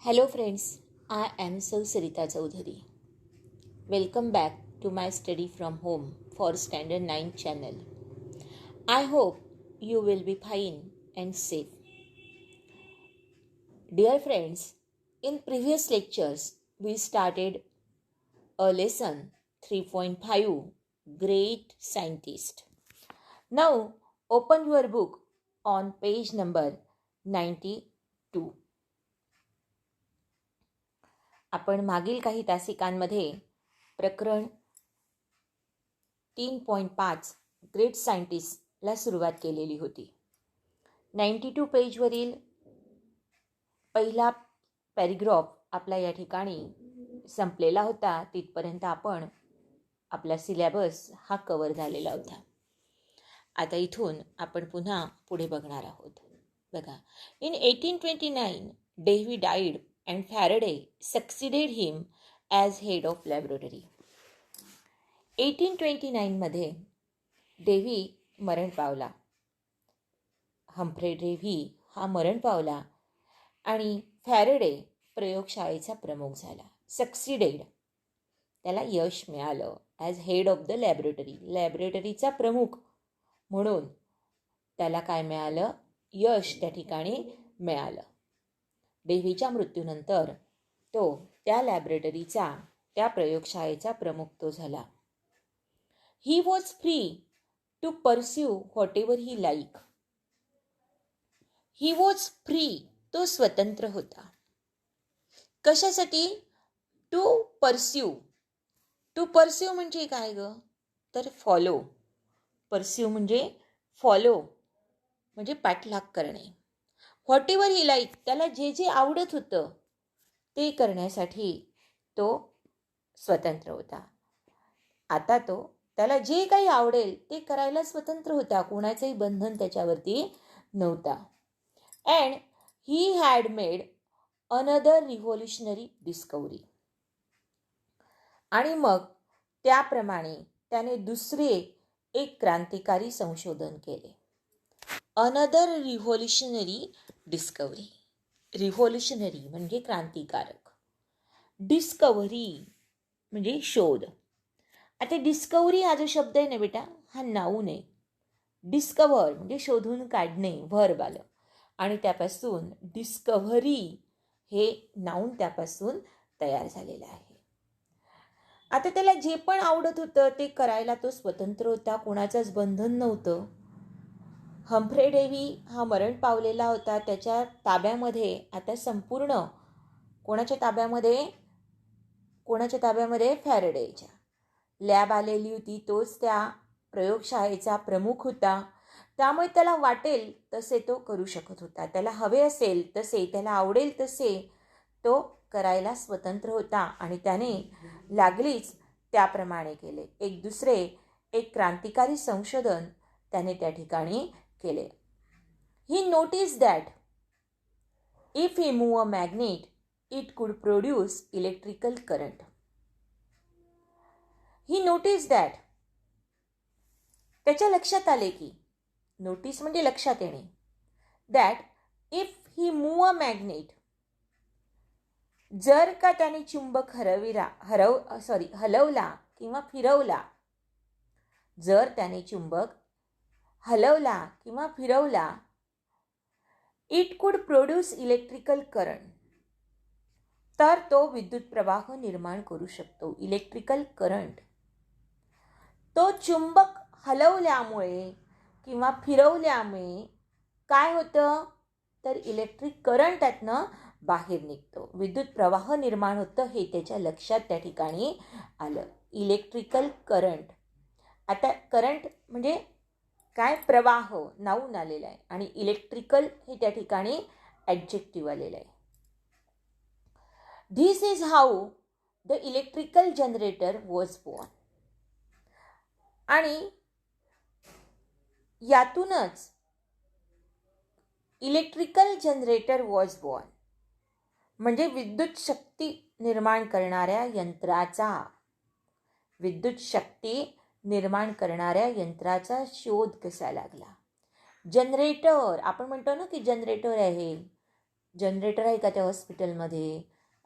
Hello friends, I am Sarita Chaudhary. Welcome back to my study from home for Standard 9 channel. I hope you will be fine and safe. Dear friends, in previous lectures we started a lesson 3.5 Great Scientist. Now open your book on page number 92. आपण मागील काही तासिकांमध्ये प्रकरण 3.5 great सायंटिस्टला सुरुवात केलेली होती. 92 पेजवरील पहिला paragraph आपला या ठिकाणी संपलेला होता. तिथपर्यंत आपण आपला सिलेबस हा कव्हर झालेला होता. आता इथून आपण पुन्हा पुढे बघणार आहोत. बघा, in 1829 Dewey died and Faraday succeeded him as head of laboratory. 1829 Dewey मरण पावला. हम्फ्रे डेव्ही हा मरण पावला आणि फॅरेडे प्रयोगशाळेचा प्रमुख झाला. सक्सिडेड, त्याला यश मिळालं. As head of the laboratory, लॅबोरेटरीचा प्रमुख म्हणून त्याला काय मिळालं? यश त्या ठिकाणी मिळालं. डेव्हीच्या मृत्यूनंतर तो त्या लॅबोरेटरीचा, त्या प्रयोगशाळेचा प्रमुख तो झाला. He was free to pursue whatever he liked. He was free, तो स्वतंत्र होता. कशासाठी? To pursue. To pursue म्हणजे काय ग? तर फॉलो. Pursue म्हणजे फॉलो, म्हणजे पाठलाग करणे. Whatever he liked, त्याला जे जे आवडत होतं ते करण्यासाठी तो स्वतंत्र होता. आता तो त्याला जे काही आवडेल ते करायला स्वतंत्र होता. कोणाचंही बंधन त्याच्यावरती नव्हता. And he had made another revolutionary discovery. आणि मग त्याप्रमाणे त्याने दुसरे एक क्रांतिकारी संशोधन केले. Another revolutionary discovery. रिव्होल्युशनरी म्हणजे क्रांतिकारक. डिस्कवरी म्हणजे शोध. आता डिस्कवरी हा जो शब्द आहे ना बेटा, हा नाऊन आहे. डिस्कव्हर म्हणजे शोधून काढणे, व्हर्ब आलं, आणि त्यापासून डिस्कव्हरी हे नाऊन त्यापासून तयार झालेलं आहे. आता त्याला जे पण आवडत होतं ते करायला तो स्वतंत्र होता. कोणाचंच बंधन नव्हतं. हम्फ्रे डेव्ही हा मरण पावलेला होता. त्याच्या ताब्यामध्ये आता संपूर्ण कोणाच्या ताब्यामध्ये फॅरेडेच्या लॅब आलेली होती. तोच त्या प्रयोगशाळेचा प्रमुख होता. त्यामुळे त्याला वाटेल तसे तो करू शकत होता. त्याला हवे असेल तसे, त्याला आवडेल तसे तो करायला स्वतंत्र होता आणि त्याने लागलीच त्याप्रमाणे केले. एक क्रांतिकारी संशोधन त्याने त्या ठिकाणी केले. He notice that if he move a magnet it could produce electrical current. He notice that, त्याच्या लक्षात आले की, नोटीस म्हणजे लक्षात येणे, that if he move a magnet, जर का त्याने चुंबक हलवला किंवा फिरवला, जर त्याने चुंबक हलवला किंवा फिरवला, it could produce electrical current, तर तो विद्युत प्रवाह निर्माण करू शकतो. Electrical current. तो चुंबक हलवल्यामुळे किंवा फिरवल्यामुळे काय होतं? तर इलेक्ट्रिक करंट त्यातनं बाहेर निघतो, विद्युत प्रवाह निर्माण होतं. हे त्याच्या लक्षात त्या ठिकाणी आलं. Electrical current. आता करंट म्हणजे काय? प्रवाह, नाऊन आलेला आहे, आणि इलेक्ट्रिकल हे त्या ठिकाणी ॲडजेक्टिव्ह आलेलं आहे. This is how the electrical generator was born. आणि यातूनच इलेक्ट्रिकल जनरेटर वॉज बॉर्न म्हणजे विद्युत शक्ती निर्माण करणाऱ्या यंत्राचा शोध कसा लागला. जनरेटर, आपण म्हणतो ना की जनरेटर आहे, जनरेटर आहे का त्या हॉस्पिटलमध्ये?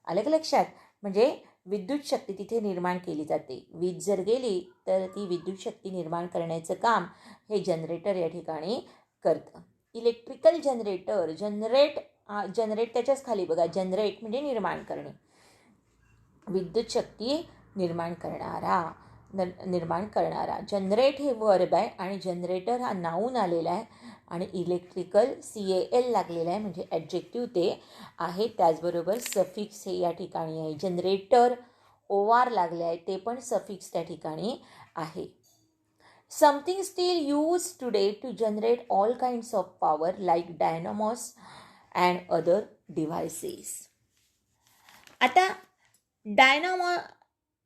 आलं का लक्षात? म्हणजे विद्युत शक्ती तिथे निर्माण केली जाते. वीज जर गेली तर ती विद्युत शक्ती निर्माण करण्याचं काम हे जनरेटर या ठिकाणी करतं. इलेक्ट्रिकल जनरेटर, जनरेट त्याच्याच खाली बघा, जनरेट म्हणजे निर्माण करणे, विद्युत शक्ती निर्माण करणारा. जनरेट हे वर्ब आहे आणि जनरेटर हा नाऊन आलेला आहे आणि इलेक्ट्रिकल CAL लागलेला आहे, म्हणजे ॲडजेक्टिव्ह ते आहे. त्याचबरोबर सफिक्स हे या ठिकाणी आहे. जनरेटर OR लागले आहे, ते पण सफिक्स त्या ठिकाणी आहे. Something still use today to generate all kinds of power like dynamos and other devices. आता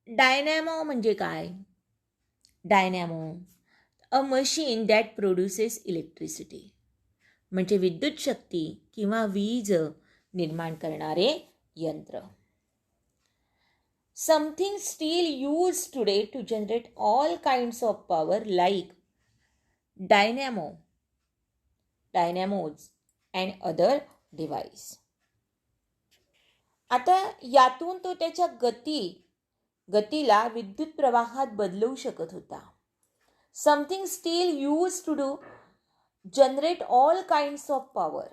डायनॅमो म्हणजे काय? Dynamo, a machine that produces electricity, म्हणजे विद्युत शक्ती किंवा वीज निर्माण करणारे यंत्र. Something still use today to generate all kinds of power like dynamos and other device. आता यातून तो त्याच्या गतीला विद्युत प्रवाहात बदलवू शकत होता. Something still use to generate all kinds of power,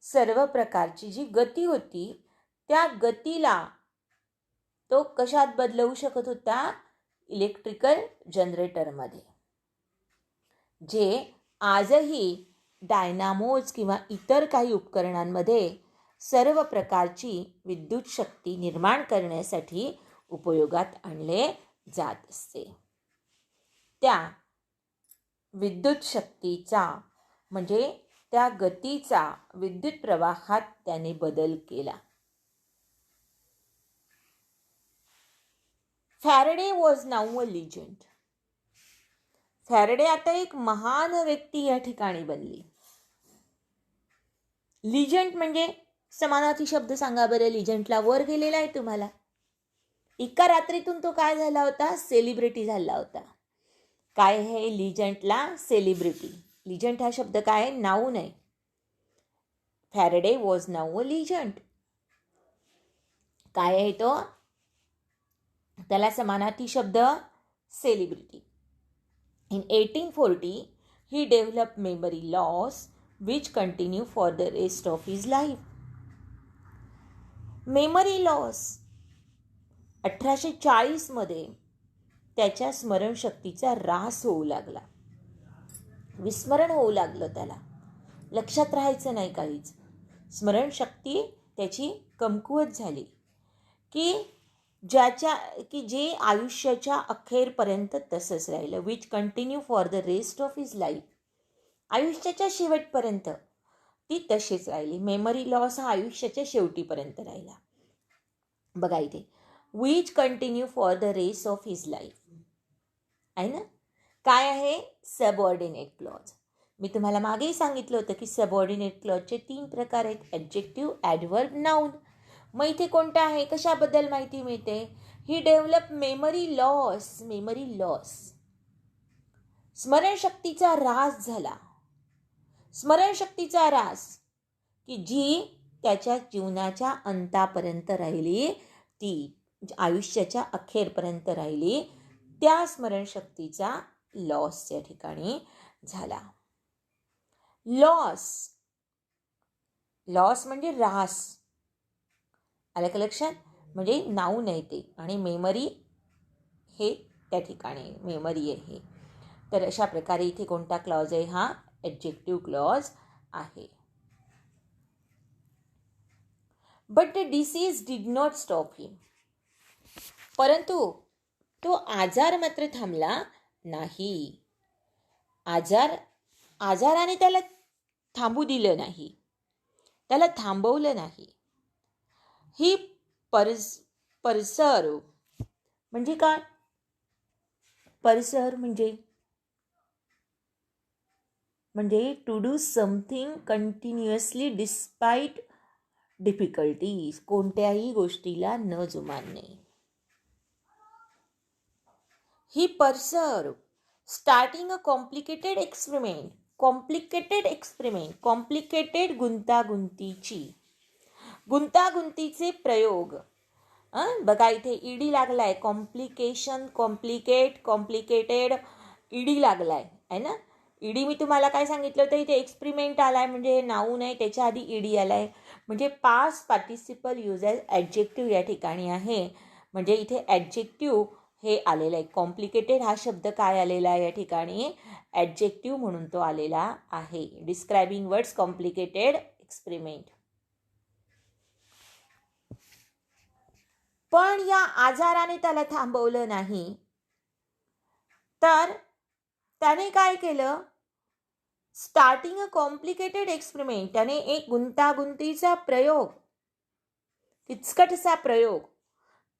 सर्व प्रकारची जी गती होती त्या गतीला तो कशात बदलवू शकत होता? इलेक्ट्रिकल जनरेटरमध्ये, जे आजही डायनामोज किंवा इतर काही उपकरणांमध्ये सर्व प्रकारची विद्युत शक्ती निर्माण करण्यासाठी उपयोगात आणले जात असते. त्या विद्युत शक्तीचा म्हणजे त्या गतीचा विद्युत प्रवाहात त्याने बदल केला. Faraday was now a legend. Faraday आता एक महान व्यक्ती या ठिकाणी बनली. लिजंड म्हणजे समानार्थी शब्द सांगा बरं. लिजंडला वर गेलेला आहे तुम्हाला. एका रात्रीतून तो काय झाला होता? सेलिब्रिटी झाला होता. काय आहे लिजंडला? सेलिब्रिटी. लिजंड हा शब्द काय आहे? नाऊन आहे. Faraday was now a legend. काय आहे तो? त्याला समानार्थी शब्द celebrity. In 1840, he developed memory loss which continued for the rest of his life. Memory loss 1840 मध्ये त्याच्या स्मरणशक्तीचा ऱ्हास होऊ लागला. विस्मरण होऊ लागलं त्याला. लक्षात राहायचं नाही काहीच. स्मरणशक्ती त्याची कमकुवत झाली जे आयुष्याच्या अखेरपर्यंत तसंच राहिलं. Which continue for the rest of his life. आयुष्याच्या शेवटपर्यंत ती तशीच राहिली. मेमरी लॉस हा आयुष्याच्या शेवटीपर्यंत राहिला. बघा इथे, which continue for the rest of his life आहे ना. काय आहे? Subordinate clause. मी तुम्हाला मागेही सांगितलं होतं की सबऑर्डिनेट क्लॉजचे 3 प्रकार आहेत: ॲडजेक्टिव्ह, ॲडव्हर्ब, नाऊन. मग इथे कोणतं आहे? कशाबद्दल माहिती मिळते? ही डेव्हलप मेमरी लॉस. स्मरणशक्तीचा ऱ्हास झाला. स्मरणशक्तीचा ऱ्हास की जी त्याच्या जीवनाच्या अंतापर्यंत राहिली, ती आयुष्याच्या अखेरपर्यंत राहिली, त्या स्मरणशक्तीचा लॉस या ठिकाणी झाला. लॉस म्हणजे ऱ्हास. आलं का लक्षात? म्हणजे नाऊन आहे ते, आणि मेमरी हे त्या ठिकाणी मेमरी आहे. तर अशा प्रकारे इथे कोणता क्लॉज आहे? हा ॲडजेक्टिव्ह क्लॉज आहे. But the disease did not stop him. परंतु तो आजार मात्र थांबला नाही. आजाराने त्याला थांबू दिलं नाही, त्याला थांबवलं नाही. ही परसर्व म्हणजे काय? परसर्व म्हणजे to do something continuously despite difficulties. कोणत्याही गोष्टीला न जुमानणे. ही persevere starting a complicated experiment. Complicated गुंतागुंतीची गुंतागुंतीचे प्रयोग. बघा इथे ईडी लागलाय, कॉम्प्लिकेशन, कॉम्प्लिकेट, कॉम्प्लिकेटेड, ईडी लागलाय आहे ना. ईडी मी तुम्हाला काय सांगितलं होतं, इथे एक्सपेरिमेंट आलाय म्हणजे नाऊन आहे, त्याच्या आधी ईडी आलाय म्हणजे past participle use as adjective या ठिकाणी आहे. म्हणजे इथे ॲडजेक्टिव्ह हे आलेलं आहे. कॉम्प्लिकेटेड हा शब्द काय आलेला आहे या ठिकाणी, ॲडजेक्टिव्ह म्हणून तो आलेला आहे. Describing words complicated experiment. पण या आजाराने त्याला थांबवलं नाही, तर त्याने काय केलं, स्टार्टिंग अ कॉम्प्लिकेटेड एक्सपेरिमेंट, त्याने एक गुंतागुंतीचा प्रयोग, किचकटसा प्रयोग,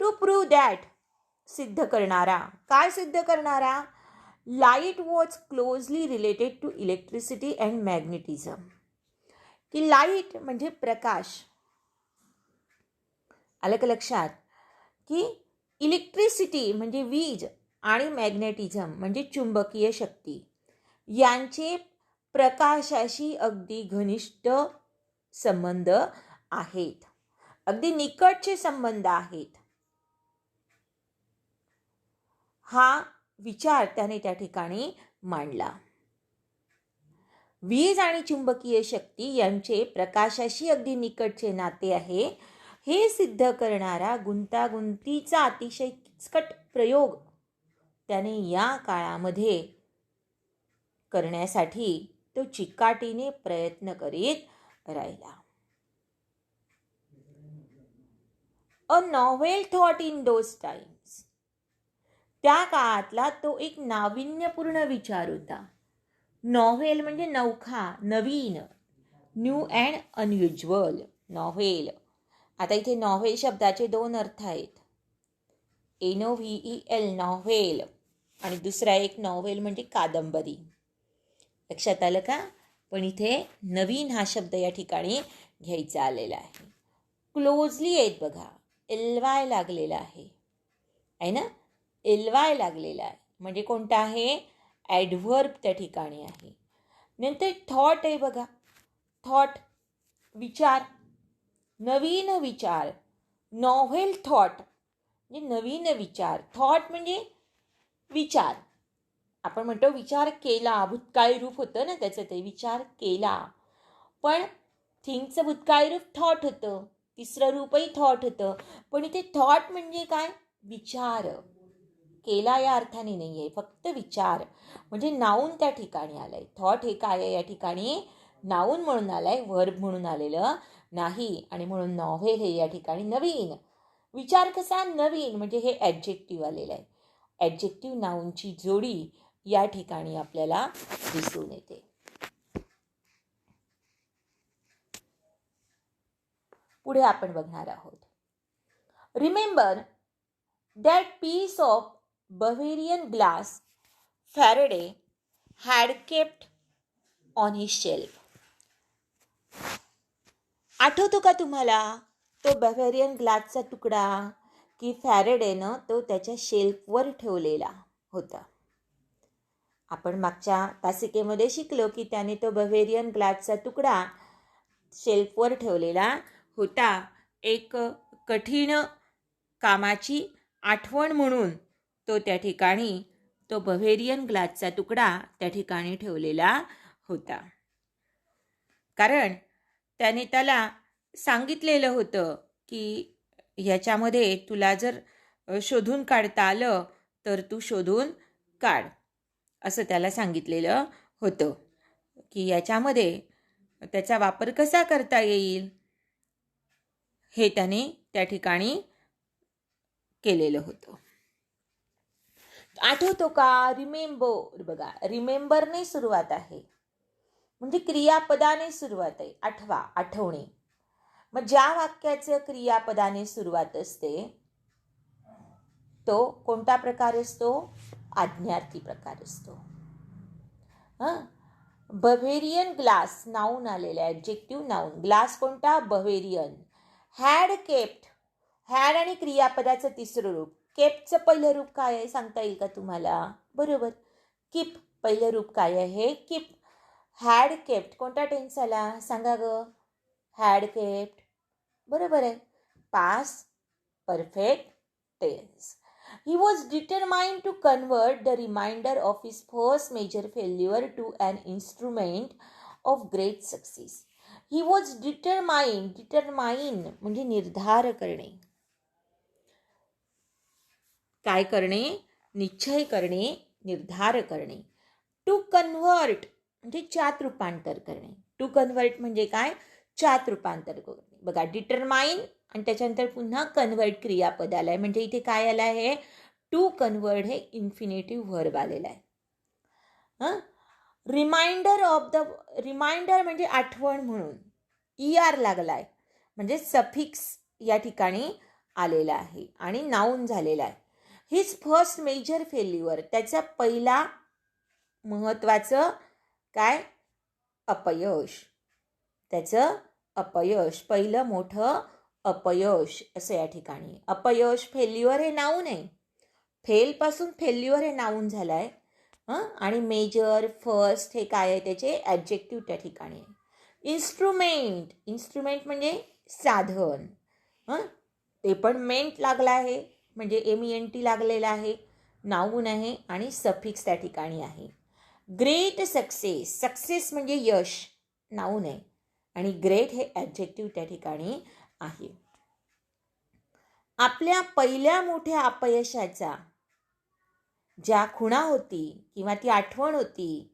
टू प्रूव्ह दॅट, सिद्ध करणारा. काय सिद्ध करणारा, light was closely related to electricity and magnetism. की लाईट म्हणजे प्रकाश, आलं का लक्षात, की इलेक्ट्रिसिटी म्हणजे वीज आणि मॅग्नेटिझम म्हणजे चुंबकीय शक्ती यांचे प्रकाशाशी अगदी घनिष्ठ संबंध आहेत, अगदी निकटचे संबंध आहेत. हा विचार त्याने त्या ठिकाणी मांडला. वीज आणि चुंबकीय शक्ती यांचे प्रकाशाशी अगदी निकटचे नाते आहे हे सिद्ध करणारा गुंतागुंतीचा अतिशय किचकट प्रयोग त्याने या काळामध्ये करण्यासाठी तो चिकाटीने प्रयत्न करीत राहिला. अ novel thought in those times, त्या काळातला तो एक नाविन्यपूर्ण विचार होता. नॉव्हेल म्हणजे नवखा, नवीन, न्यू अँड अनयुज्युअल, नॉव्हेल. आता इथे नॉव्हेल शब्दाचे दोन अर्थ आहेत, NOVEL नॉव्हेल, आणि दुसरा एक नॉव्हेल म्हणजे कादंबरी. लक्षात आलं का. पण इथे नवीन हा शब्द या ठिकाणी घ्यायचा आलेला आहे. क्लोजली आहेत बघा, LY लागलेला आहे ना, LY लागलेला आहे म्हणजे कोणता आहे, ॲडव्हर्ब त्या ठिकाणी आहे. नंतर थॉट आहे बघा, थॉट विचार, नवीन विचार, नॉव्हेल थॉट म्हणजे नवीन विचार, थॉट म्हणजे विचार. आपण म्हणतो विचार केला, भूतकाळी रूप होतं ना त्याचं, ते विचार केला. पण थिंगचं भूतकाळी रूप थॉट होतं, तिसरं रूपही थॉट होतं. पण इथे थॉट म्हणजे काय, विचार. केला या अर्थाने नाही आहे, फक्त विचार म्हणजे नाऊन त्या ठिकाणी आलंय. थॉट हे काय आहे या ठिकाणी, नाऊन म्हणून आलंय, वर्ब म्हणून आलेलं नाही. आणि म्हणून नॉव्हेल हे या ठिकाणी नवीन विचार. कसा नवीन म्हणजे हे ॲडजेक्टिव्ह आलेलं आहे. ॲडजेक्टिव्ह नाऊनची जोडी या ठिकाणी आपल्याला दिसून येते. पुढे आपण बघणार आहोत. Remember that piece of Bavarian glass Faraday had kept on his shelf. आठवतो का तुम्हाला तो बॅव्हेरियन ग्लासचा तुकडा की फॅरेडेनं तो त्याच्या शेल्फवर ठेवलेला होता. आपण मागच्या तासिकेमध्ये शिकलो की त्याने तो बॅव्हेरियन ग्लासचा तुकडा शेल्फवर ठेवलेला होता. एक कठीण कामाची आठवण म्हणून तो त्या ठिकाणी तो बव्हेरियन ग्लासचा तुकडा त्या ठिकाणी ठेवलेला होता. कारण त्याने त्याला सांगितलेलं होतं की ह्याच्यामध्ये तुला जर शोधून काढता आलं तर तू शोधून काढ, असं त्याला सांगितलेलं होतं की याच्यामध्ये त्याचा वापर कसा करता येईल हे त्याने त्या ठिकाणी केलेलं होतं. आठवतो का. रिमेंबर बघा, रिमेंबरने सुरुवात आहे म्हणजे क्रियापदाने सुरुवात आहे. आठवा, आठवणे. मग ज्या वाक्याचं क्रियापदाने सुरुवात असते तो कोणता प्रकार असतो, आज्ञार्थी प्रकार असतो. बव्हेरियन ग्लास नाऊन आलेला, ॲडजेक्टिव्ह नाऊन. ग्लास कोणता, बव्हेरियन. हॅड केप्ट, हॅड आणि क्रियापदाचं तिसरं रूप. केप्टचं पहिलं रूप काय आहे सांगता येईल का तुम्हाला, बरोबर, कीप. पहिलं रूप काय आहे, कीप. हॅड केप्ट कोणता टेन्स आला सांगा ग, हॅड केप्ट. बरोबर आहे. Past perfect tense. He was determined to convert the remainder of his first major failure to an instrument of great success. He was determined म्हणजे निर्धार करणे. काय करणे? निश्चय करणे, निर्धार करणे. टू कन्व्हर्ट म्हणजे च्यात रूपांतर करणे. टू कन्व्हर्ट म्हणजे काय? च्यात रूपांतर करणे. बघा, डिटरमाइन आणि त्याच्यानंतर पुन्हा कन्व्हर्ट क्रियापद आलाय. म्हणजे इथे काय आलं आहे? टू कन्व्हर्ट हे इन्फिनेटिव्ह व्हर्ब आलेला आहे. रिमाइंडर म्हणजे आठवण म्हणून ER लागलाय म्हणजे सफिक्स या ठिकाणी आलेला आहे आणि नाऊन झालेला आहे. हिज फर्स्ट मेजर फेल्युअर, त्याचा पहिला महत्वाचं काय? अपयश. त्याचं अपयश, पहिलं मोठं अपयश असं या ठिकाणी. अपयश, फेल्युअर हे नाऊन आहे. फेल पासून फेल्युअर हे नाऊन झालंय. आणि मेजर, फर्स्ट हे काय आहे? त्याचे ॲडजेक्टिव्ह त्या ठिकाणी. इन्स्ट्रुमेंट म्हणजे साधन. ते पण मेंट लागला आहे म्हणजे MENT लागलेला आहे, नाऊन आहे आणि सफिक्स त्या ठिकाणी आहे. ग्रेट सक्सेस म्हणजे यश, नाऊन आहे आणि ग्रेट हे ॲडजेक्टिव्ह त्या ठिकाणी आहे. आपल्या पहिल्या मोठ्या अपयशाचा ज्या खुणा होती किंवा ती आठवण होती,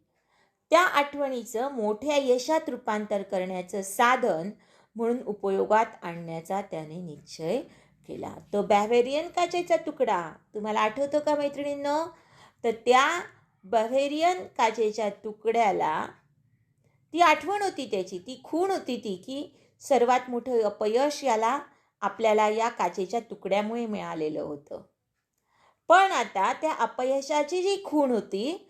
त्या आठवणीचं मोठ्या यशात रूपांतर करण्याचं साधन म्हणून उपयोगात आणण्याचा त्याने निश्चय केला. तो बॅव्हेरियन काचेचा तुकडा तुम्हाला आठवतो का मैत्रिणींनो? तर त्या बॅव्हेरियन काचेच्या तुकड्याला ती आठवण होती, त्याची ती खूण होती ती, की सर्वात मोठं अपयश याला आपल्याला या काचेच्या तुकड्यामुळे मिळालेलं होतं. पण आता त्या अपयशाची जी खूण होती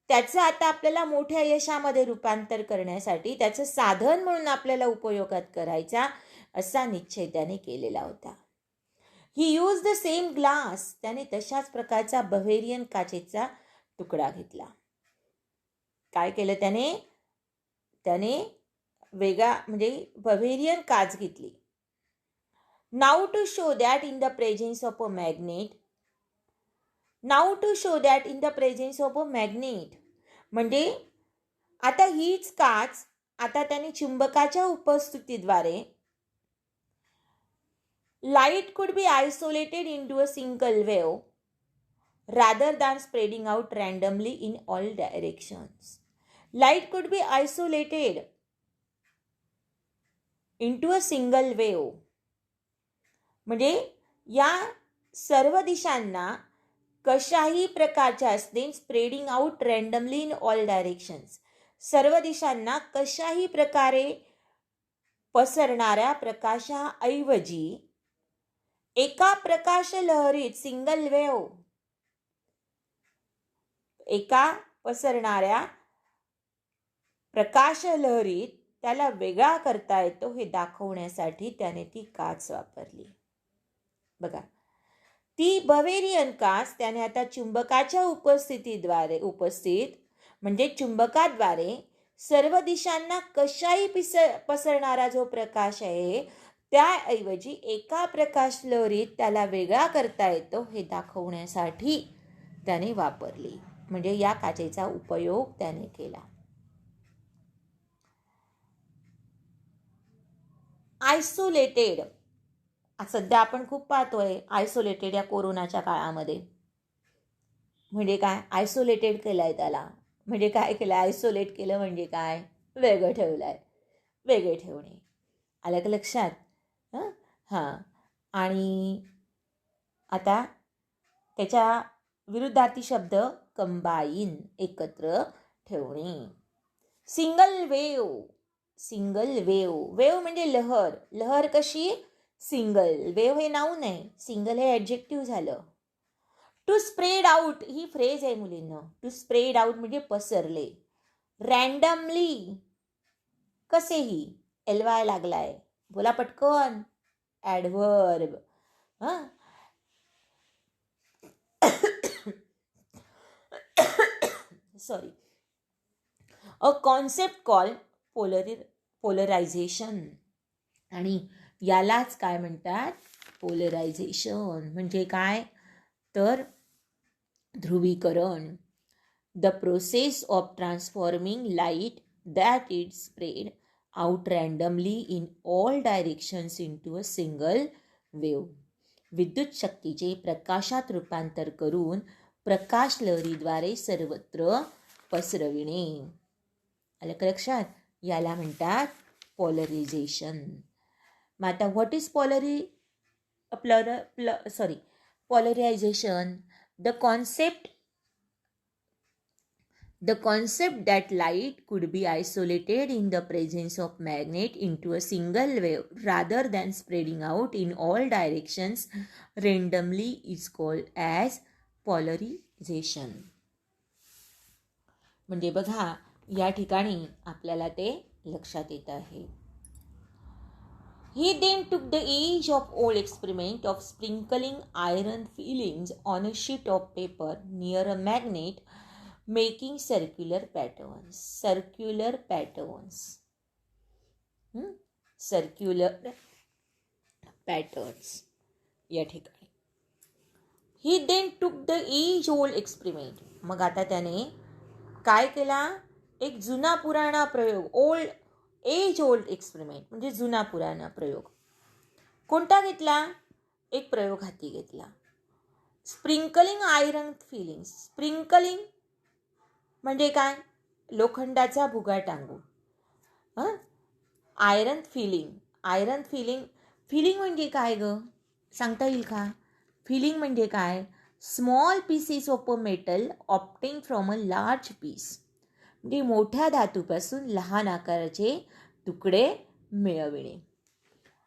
त्याचं आता आपल्याला मोठ्या यशामध्ये रूपांतर करण्यासाठी त्याचं साधन म्हणून आपल्याला उपयोगात करायचा असा निश्चय त्याने केलेला होता. ही यूज द सेम ग्लास, त्याने तशाच प्रकारचा बव्हेरियन काचेचा तुकडा घेतला. काय केलं त्याने वेगळा म्हणजे बव्हेरियन काच घेतली. Now to show that in the presence of a magnet, म्हणजे आता हीच काच आता त्याने चुंबकाच्या उपस्थितीद्वारे light could be isolated into a single wave rather than spreading out randomly in all directions. Light could be isolated into a single wave. म्हणजे या सर्व दिशांना कशाही प्रकारच्या असतील spreading out randomly in all directions, सर्व दिशांना कशाही प्रकारे पसरणाऱ्या प्रकाशाऐवजी एका प्रकाश लहरीत सिंगल वेव्ह, एका पसरणाऱ्या प्रकाश लहरीत त्याला वेगळा करता येतो हे दाखवण्यासाठी त्याने ती काच वापरली. बघा, ती बव्हेरियन काच त्याने आता चुंबकाच्या उपस्थित म्हणजे चुंबकाद्वारे सर्व दिशांना कशाही पसरणारा जो प्रकाश आहे त्याऐवजी एका प्रकाश लहरीत त्याला वेगळा करता येतो हे दाखवण्यासाठी त्याने वापरली. म्हणजे या काचेचा उपयोग त्याने केला. आयसोलेटेड सध्या आपण खूप पाहतोय आयसोलेटेड या कोरोनाच्या काळामध्ये. म्हणजे काय? आयसोलेटेड केलंय त्याला, म्हणजे काय केलं? आयसोलेट केलं म्हणजे काय? वेगळं ठेवलंय, वेगळे ठेवणे. आलं का लक्षात? हां. आणि आता त्याच्या विरुद्धार्थी शब्द कंबाईन, एकत्र ठेवणे. सिंगल वेव म्हणजे लहर. लहर कशी? सिंगल. वेव हे नाऊन आहे, सिंगल हे ॲडजेक्टिव्ह झालं. टू स्प्रेड आउट ही फ्रेज आहे मुलींना. टू स्प्रेड आउट म्हणजे पसरले. रँडमली कसेही, LY लागलाय, बोला पटकन. Adverb. Sorry. A concept called polarisation. आणि यालाच काय म्हणतात, पोलरायझेशन. म्हणजे काय तर ध्रुवीकरण. The process of transforming light that it spread out randomly in all directions into a single wave. विद्युत शक्तीचे प्रकाशात रूपांतर करून प्रकाश लहरीद्वारे सर्वत्र पसरविणे. आलं का लक्षात? याला म्हणतात पॉलरायझेशन. मग आता what is polarization? The concept that light could be isolated in the presence of magnet into a single wave rather than spreading out in all directions randomly is called as polarization. म्हणजे बघा, या ठिकाणी आपल्याला ते लक्षात येत आहे. He then took the age-old old experiment of sprinkling iron filings on a sheet of paper near a magnet, making circular patterns. Circular patterns. या ठिकाणी. He then took the age-old experiment. मग आता त्याने काय केला? एक जुना पुराणा प्रयोग. एज ओल्ड एक्सपेरिमेंट म्हणजे जुना पुराणा प्रयोग. कोणता घेतला? एक प्रयोग हाती घेतला. Sprinkling iron feeling. स्प्रिंकलिंग म्हणजे काय? लोखंडाचा भुगा टांगून. आयरन फिलिंग म्हणजे काय ग? सांगता येईल का? फिलिंग म्हणजे काय? Small pieces of a metal obtained from a large piece. म्हणजे मोठ्या धातूपासून लहान आकाराचे तुकडे मिळविणे.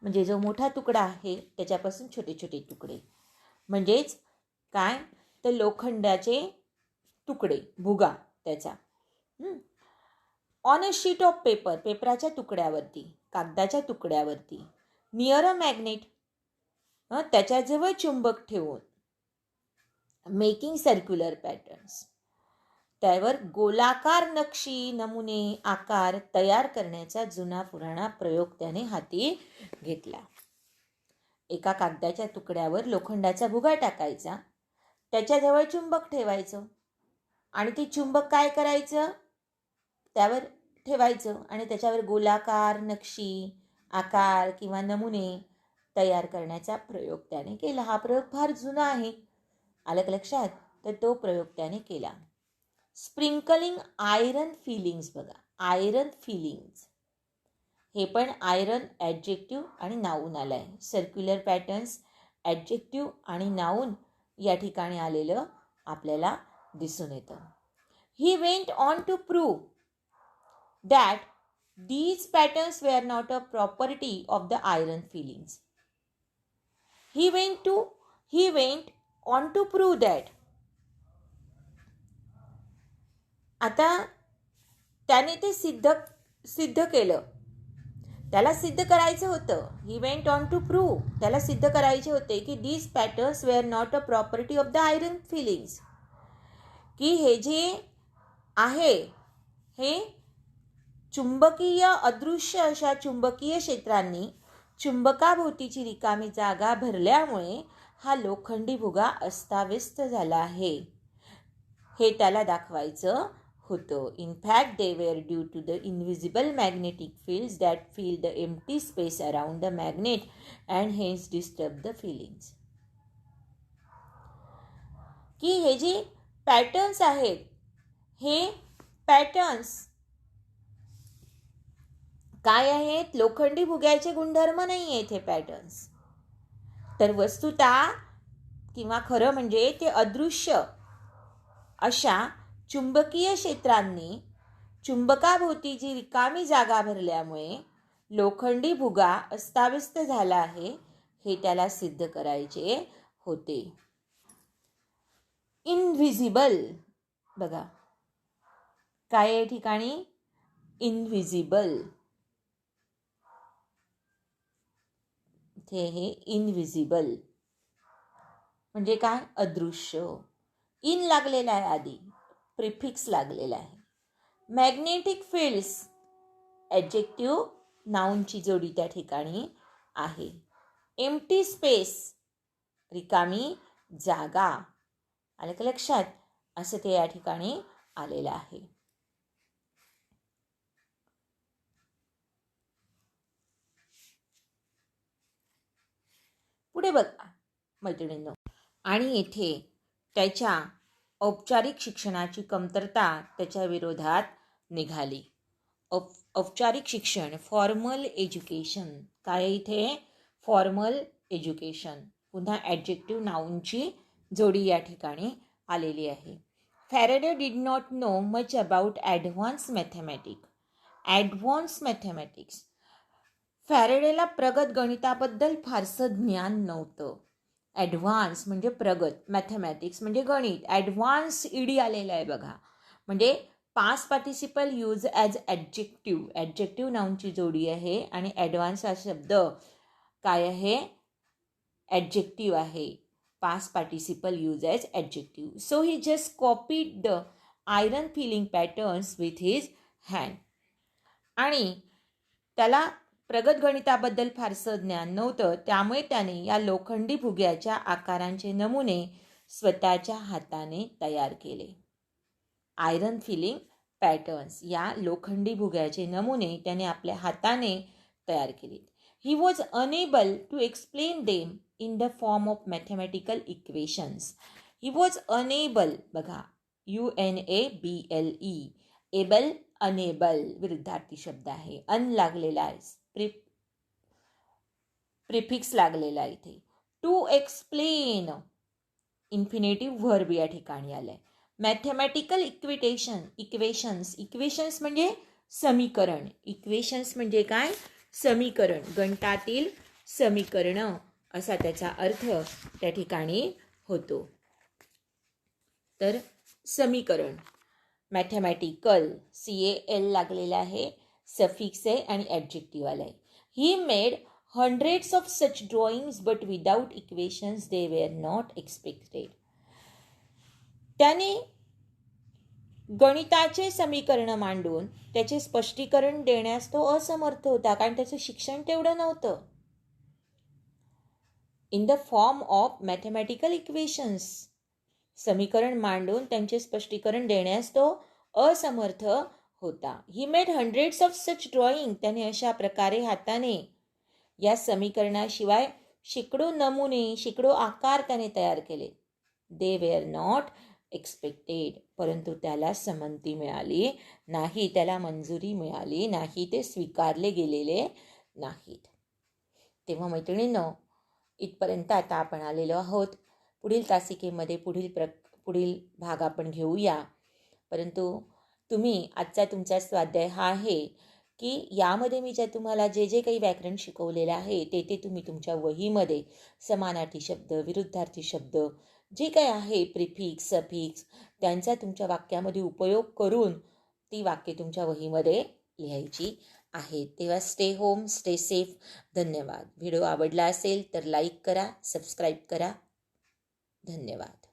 म्हणजे जो मोठा तुकडा आहे त्याच्यापासून छोटे छोटे तुकडे, म्हणजेच काय तर लोखंडाचे तुकडे, भुगा त्याचा. On a sheet of paper, पेपराच्या तुकड्यावरती, कागदाच्या तुकड्यावरती. नियर अ मॅग्नेट, त्याच्याजवळ चुंबक ठेवून. मेकिंग सर्क्युलर पॅटर्न्स, त्यावर गोलाकार नक्षी, नमुने, आकार तयार करण्याचा जुना पुराणा प्रयोग त्याने हाती घेतला. एका कागदाच्या तुकड्यावर लोखंडाचा भुगा टाकायचा, त्याच्याजवळ चुंबक ठेवायचं आणि ते चुंबक काय करायचं, त्यावर ठेवायचं आणि त्याच्यावर गोलाकार नक्षी, आकार किंवा नमुने तयार करण्याचा प्रयोग त्याने केला. हा प्रयोग फार जुना आहे. आलं का लक्षात? तर तो प्रयोग त्याने केला. Sprinkling iron filings. बघा, आयरन फिलिंग्स हे पण आयरन ॲडजेक्टिव्ह आणि नाऊन आलं आहे. सर्क्युलर पॅटर्न्स ॲडजेक्टिव्ह आणि नाऊन या ठिकाणी आलेलं आपल्याला दिसून येतं. He went on to prove that these patterns were not a property of the iron filings. He went on to prove that. आता त्याने ते सिद्ध केलं. त्याला सिद्ध करायचं होतं. He went on to prove, त्याला सिद्ध करायचे होते की these patterns were not a property of the iron filings. की हे जे आहे हे चुंबकीय, अदृश्य अशा चुंबकीय क्षेत्रांनी चुंबकाभोवतीची रिकामी जागा भरल्यामुळे हा लोखंडी भुगा अस्ताव्यस्त झाला आहे, हे त्याला दाखवायचं होतं. In fact they were due to the invisible magnetic fields that fill the empty space around the magnet and hence disturb the filings. की हे जे पॅटर्न्स आहेत, हे पॅटर्न्स काय आहेत? लोखंडी भुग्याचे गुणधर्म नाही आहेत हे पॅटर्न्स. तर वस्तुतः किंवा खरं म्हणजे ते अदृश्य अशा चुंबकीय क्षेत्रांनी चुंबकाभोवतीची रिकामी जागा भरल्यामुळे लोखंडी भुगा अस्ताव्यस्त झाला आहे, हे त्याला सिद्ध करायचे होते. इनव्हिजिबल. बघा काय आहे ठिकाणी? इनव्हिजिबल. हे इनव्हिजिबल म्हणजे काय? अदृश्य. इन लागलेला आहे, आधी प्रिफिक्स लागलेला आहे. मॅग्नेटिक फील्ड्स ॲडजेक्टिव्ह नाऊनची जोडी त्या ठिकाणी आहे. एम्प्टी स्पेस, रिकामी जागा. आलं का लक्षात? असं ते या ठिकाणी आलेलं आहे. पुढे बघा मैत्रिणींनो, आणि येथे त्याच्या औपचारिक शिक्षणाची कमतरता त्याच्या विरोधात निघाली. औपचारिक शिक्षण, फॉर्मल एज्युकेशन. काय इथे? Formal education. पुन्हा ॲडजेक्टिव्ह नाऊनची जोडी या ठिकाणी आलेली आहे. Faraday did not know much about advance mathematics. Advance mathematics. फॅरेडेला प्रगत गणिताबद्दल फारसं ज्ञान नव्हतं. ॲडव्हान्स म्हणजे प्रगत, मॅथमॅटिक्स म्हणजे गणित. ॲडव्हान्स ईडी आलेला आहे बघा. म्हणजे past participle use as adjective. Adjective नाऊनची जोडी आहे आणि ॲडव्हान्स हा शब्द काय आहे? ॲडजेक्टिव्ह आहे. Past participle use as adjective. So he just copied the iron feeling patterns with his hand. आणि त्याला प्रगत गणिताबद्दल फारसं ज्ञान नव्हतं, त्यामुळे त्याने या लोखंडी भुग्याच्या आकारांचे नमुने स्वतःच्या हाताने तयार केले. आयरन फिलिंग पॅटर्न्स, या लोखंडी भुग्याचे नमुने त्याने आपल्या हाताने तयार केले. He was unable to explain them in the form of mathematical equations. He was unable, बघा, UNABLE, एबल, अनेबल विरुद्धार्थी शब्द आहे. अन लागलेला आहे, प्रिफिक्स लागलेला आहे इथे. टू एक्सप्लेन, इन्फिनेटिव्ह व्हर्ब या ठिकाणी आलाय. मॅथमॅटिकल इक्वेशन्स म्हणजे समीकरण. इक्वेशन्स म्हणजे काय? समीकरण, गणितातील समीकरण असा त्याचा अर्थ त्या ठिकाणी होतो. तर समीकरण, मॅथमॅटिकल, CAL लागलेला आहे, सफिक्स आहे आणि ॲडजेक्टिव्ह आलाय. He made hundreds of such drawings, but without equations they were not expected. त्याने गणिताचे समीकरण मांडून त्याचे स्पष्टीकरण देण्यास तो असमर्थ होता, कारण त्याचं शिक्षण तेवढं नव्हतं. In the form of mathematical equations, समीकरण मांडून त्यांचे स्पष्टीकरण देण्यास तो असमर्थ होता. He made hundreds of such drawing, त्याने अशा प्रकारे हाताने या समीकरणाशिवाय शेकडो नमुने, शेकडो आकार त्याने तयार केले. दे वेअर नॉट एक्सपेक्टेड, परंतु त्याला संमती मिळाली नाही, त्याला मंजुरी मिळाली नाही, ते स्वीकारले गेलेले नाहीत. तेव्हा मैत्रिणींनो, इथपर्यंत आता आपण आलेलो आहोत. पुढील तासिकेमध्ये पुढील भाग आपण घेऊया. परंतु तुम्ही आजचा तुमचा स्वाध्याय हा आहे की यामध्ये मी तुम्हाला जे काही व्याकरण शिकवलेलं आहे ते तुम्ही तुमच्या वहीमध्ये समानार्थी शब्द, विरुद्धार्थी शब्द, जे काही आहे, प्रिफिक्स, सफिक्स, त्यांचा तुमच्या वाक्यामध्ये उपयोग करून ती वाक्ये तुमच्या वहीमध्ये लिहायची आहेत. तेव्हा स्टे होम, स्टे सेफ. धन्यवाद. व्हिडिओ आवडला असेल तर लाईक करा, सबस्क्राईब करा. धन्यवाद.